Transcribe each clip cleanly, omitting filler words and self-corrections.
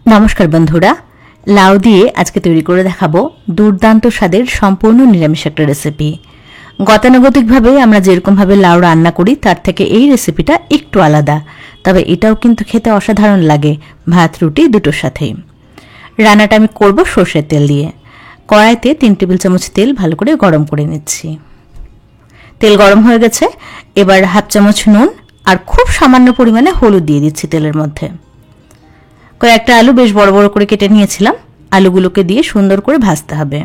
নমস্কার বন্ধুরা, লাউ দিয়ে আজকে তৈরি করে দেখাবো দুর্দান্ত স্বাদের সম্পূর্ণ নিরামিষ একটা রেসিপি। গতানুগতিকভাবে আমরা যেরকমভাবে লাউ রান্না করি তার থেকে এই রেসিপিটা একটু আলাদা, তবে এটাও কিন্তু খেতে অসাধারণ লাগে ভাত রুটি দুটোর সাথেই। রান্নাটা আমি করব সর্ষের তেল দিয়ে। কড়াইতে 3 টেবিল চামচ তেল ভালো করে গরম করে নিচ্ছি। তেল গরম হয়ে গেছে, এবার হাফ চামচ নুন আর খুব সামান্য পরিমাণে হলুদ দিয়ে দিচ্ছি তেলের মধ্যে। কয়েকটা আলু বেশ বড় বড় করে কেটে নিয়েছিলাম, আলুগুলোকে দিয়ে সুন্দর করে ভাজতে হবে।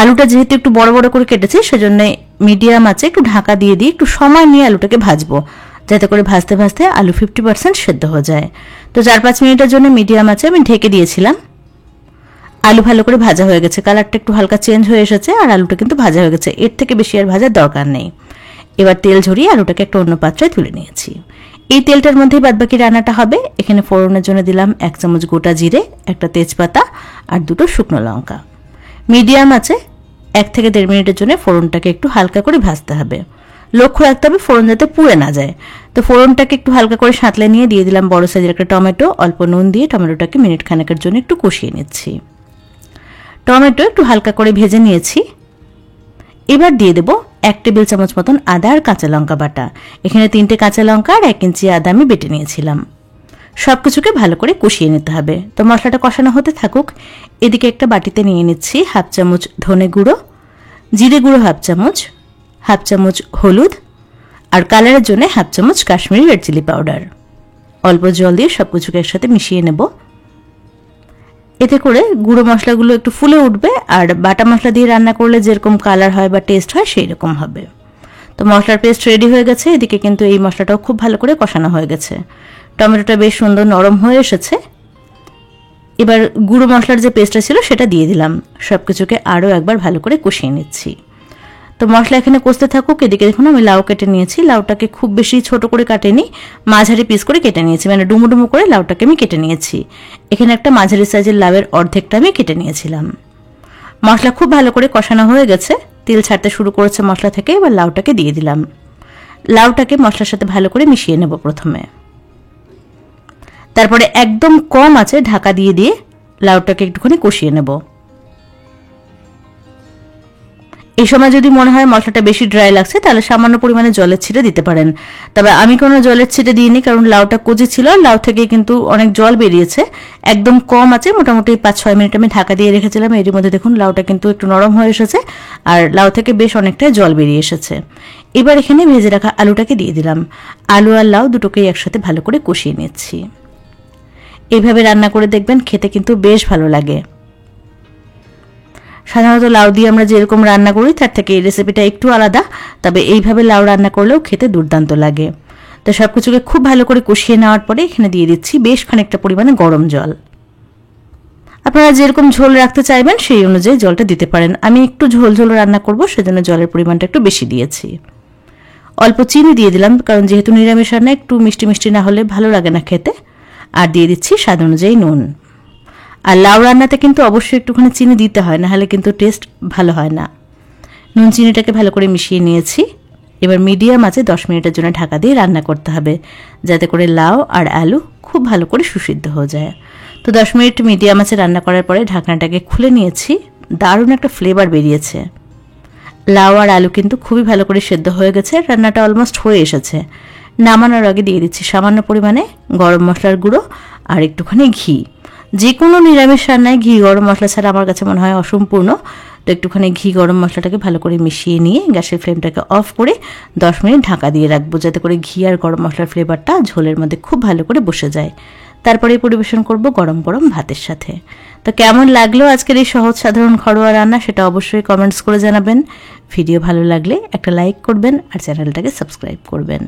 আলুটা যেহেতু একটু বড় বড় করে কেটেছি সেজন্য মিডিয়াম আঁচে একটু ঢাকা দিয়ে একটু সময় নিয়ে আলুটাকে ভাজবো, যাতে করে ভাজতে ভাজতে আলু 50% সেদ্ধ হয়ে যায়। তো 4-5 মিনিটের জন্য মিডিয়াম আঁচে আমি ঢেকে দিয়েছিলাম। আলু ভালো করে ভাজা হয়ে গেছে, কালারটা একটু হালকা চেঞ্জ হয়ে এসেছে আর আলুটা কিন্তু ভাজা হয়ে গেছে। এর থেকে বেশি আর ভাজার দরকার নেই। এবার তেল ঝরিয়ে আলুটাকে একটা অন্য পাত্রে তুলে নিয়েছি। এই তেলটার মধ্যেই বাদবাকি রান্নাটা হবে। এখানে ফোড়নের জন্য দিলাম 1 চামচ গোটা জিরে, একটা তেজপাতা আর 2টো শুকনো লঙ্কা। মিডিয়াম আছে 1 থেকে 1.5 মিনিটের জন্য ফোড়নটাকে একটু হালকা করে ভাজতে হবে। লক্ষ্য রাখতে হবে ফোড়ন যাতে পুড়ে না যায়। তো ফোড়নটাকে একটু হালকা করে সাঁতলে নিয়ে দিয়ে দিলাম বড় সাইজের একটা টমেটো। অল্প নুন দিয়ে টমেটোটাকে মিনিট খানেকের জন্য একটু কষিয়ে নিচ্ছি। টমেটো একটু হালকা করে ভেজে নিয়েছি। এবার দিয়ে দেব 1 টেবিল চামচ মতন আদা আর কাঁচা লঙ্কা বাটা। এখানে 3টে কাঁচা লঙ্কা আর 1 ইঞ্চি আদা আমি বেটে নিয়েছিলাম। সবকিছুকে ভালো করে কষিয়ে নিতে হবে। তো মশলাটা কষানো হতে থাকুক। এদিকে একটা বাটিতে নিয়ে নিচ্ছি হাফ চামচ ধনে গুঁড়ো, জিরে গুঁড়ো হাফ চামচ হলুদ আর কালারের জন্য হাফ চামচ কাশ্মীরি রেড চিলি পাউডার। অল্প জল দিয়ে সবকিছুকে একসাথে মিশিয়ে নেব। এতে করে গুঁড়ো মশলাগুলো একটু ফুলে উঠবে আর বাটা মশলা দিয়ে রান্না করলে যেরকম কালার হয় বা টেস্ট হয় সেই রকম হবে। তো মশলার পেস্ট রেডি হয়ে গেছে। এদিকে কিন্তু এই মশলাটাও খুব ভালো করে কষানো হয়ে গেছে। টমেটোটা বেশ সুন্দর নরম হয়ে এসেছে। এবার গুঁড়ো মশলার যে পেস্টটা ছিল সেটা দিয়ে দিলাম। সবকিছুকে আরও একবার ভালো করে কষিয়ে নিচ্ছি। তো মশলা এখানে কষতে থাকুক। এদিকে দেখুন আমি লাউ কেটে নিয়েছি। লাউটাকে খুব বেশি ছোট করে কাটেনি, মাঝারি পিস করে কেটে নিয়েছি, মানে ডুমো ডুমো করে লাউটাকে আমি কেটে নিয়েছি। এখানে একটা মাঝারি সাইজের লাউয়ের অর্ধেকটা আমি কেটে নিয়েছিলাম। মশলা খুব ভালো করে কষানো হয়ে গেছে, তেল ছাড়তে শুরু করেছে মশলা থেকে। এবার লাউটাকে দিয়ে দিলাম। লাউটাকে মশলার সাথে ভালো করে মিশিয়ে নেব প্রথমে। তারপরে একদম কম আঁচে ঢাকা দিয়ে লাউটাকে একটুখানি কষিয়ে নেব। এই সময় যদি মনে হয় মশলাটা বেশি ড্রাই লাগছে তাহলে সামান্য পরিমাণে জলের ছিটে দিতে পারেন। তবে আমি কোনো জলের ছিটে দিইনি, কারণ লাউটা কচি ছিল, লাউ থেকে কিন্তু অনেক জল বেরিয়েছে। একদম কম আছে, মোটামুটি 5-6 মিনিট আমি ঢাকা দিয়ে রেখেছিলাম। এর মধ্যে দেখুন লাউটা কিন্তু একটু নরম হয়ে এসেছে আর লাউ থেকে বেশ অনেকটাই জল বেরিয়ে এসেছে। এবার এখানে ভেজে রাখা আলুটাকে দিয়ে দিলাম। আলু আর লাউ দুটোকেই একসাথে ভালো করে কষিয়ে নিচ্ছি। এইভাবে রান্না করে দেখবেন, খেতে কিন্তু বেশ ভালো লাগে। সাধারণত লাউ দিয়ে আমরা যেরকম রান্না করি তার থেকে এই রেসিপিটা একটু আলাদা, তবে এইভাবে লাউ রান্না করলেও খেতে দুর্দান্ত লাগে। তো সবকিছুকে খুব ভালো করে কষিয়ে নেওয়ার পরে এখানে দিয়ে দিচ্ছি বেশ খানিকটা পরিমাণে গরম জল। আপনারা যেরকম ঝোল রাখতে চাইবেন সেই অনুযায়ী জলটা দিতে পারেন। আমি একটু ঝোল ঝোল রান্না করব, সেজন্য জলের পরিমাণটা একটু বেশি দিয়েছি। অল্প চিনি দিয়ে দিলাম, কারণ যেহেতু নিরামিষ রান্না একটু মিষ্টি মিষ্টি না হলে ভালো লাগে না খেতে। আর দিয়ে দিচ্ছি স্বাদ অনুযায়ী নুন। আর লাউ রান্নাতে কিন্তু অবশ্যই একটুখানি চিনি দিতে হয়, না হলে কিন্তু টেস্ট ভালো হয় না। নুন চিনিটাকে ভালো করে মিশিয়ে নিয়েছি। এবার মিডিয়াম আঁচে 10 মিনিটের জন্য ঢাকা দিয়ে রান্না করতে হবে, যাতে করে লাউ আর আলু খুব ভালো করে সুসিদ্ধ হয়ে যায়। তো 10 মিনিট মিডিয়াম আঁচে রান্না করার পরে ঢাকনাটাকে খুলে নিয়েছি। দারুণ একটা ফ্লেভার বেরিয়েছে। লাউ আর আলু কিন্তু খুবই ভালো করে সেদ্ধ হয়ে গেছে, রান্নাটা অলমোস্ট হয়ে এসেছে। নামানোর আগে দিয়ে দিচ্ছি সামান্য পরিমাণে গরম মশলার গুঁড়ো আর একটুখানি ঘি। যে কোনো নিরামিষ রান্নায় ঘি গরম মশলা ছাড়া আমার কাছে মনে হয় অসম্পূর্ণ। তো একটুখানি ঘি গরম মশলাটাকে ভালো করে মিশিয়ে নিয়ে গ্যাসের ফ্লেমটাকে অফ করে 10 মিনিট ঢাকা দিয়ে রাখবো, যাতে করে ঘি আর গরম মশলার ফ্লেভারটা ঝোলের মধ্যে খুব ভালো করে বসে যায়। তারপরে পরিবেশন করব গরম গরম ভাতের সাথে। তো কেমন লাগলো আজকের এই সহজ সাধারণ ঘরোয়া রান্না সেটা অবশ্যই কমেন্টস করে জানাবেন। ভিডিও ভালো লাগলে একটা লাইক করবেন আর চ্যানেলটাকে সাবস্ক্রাইব করবেন।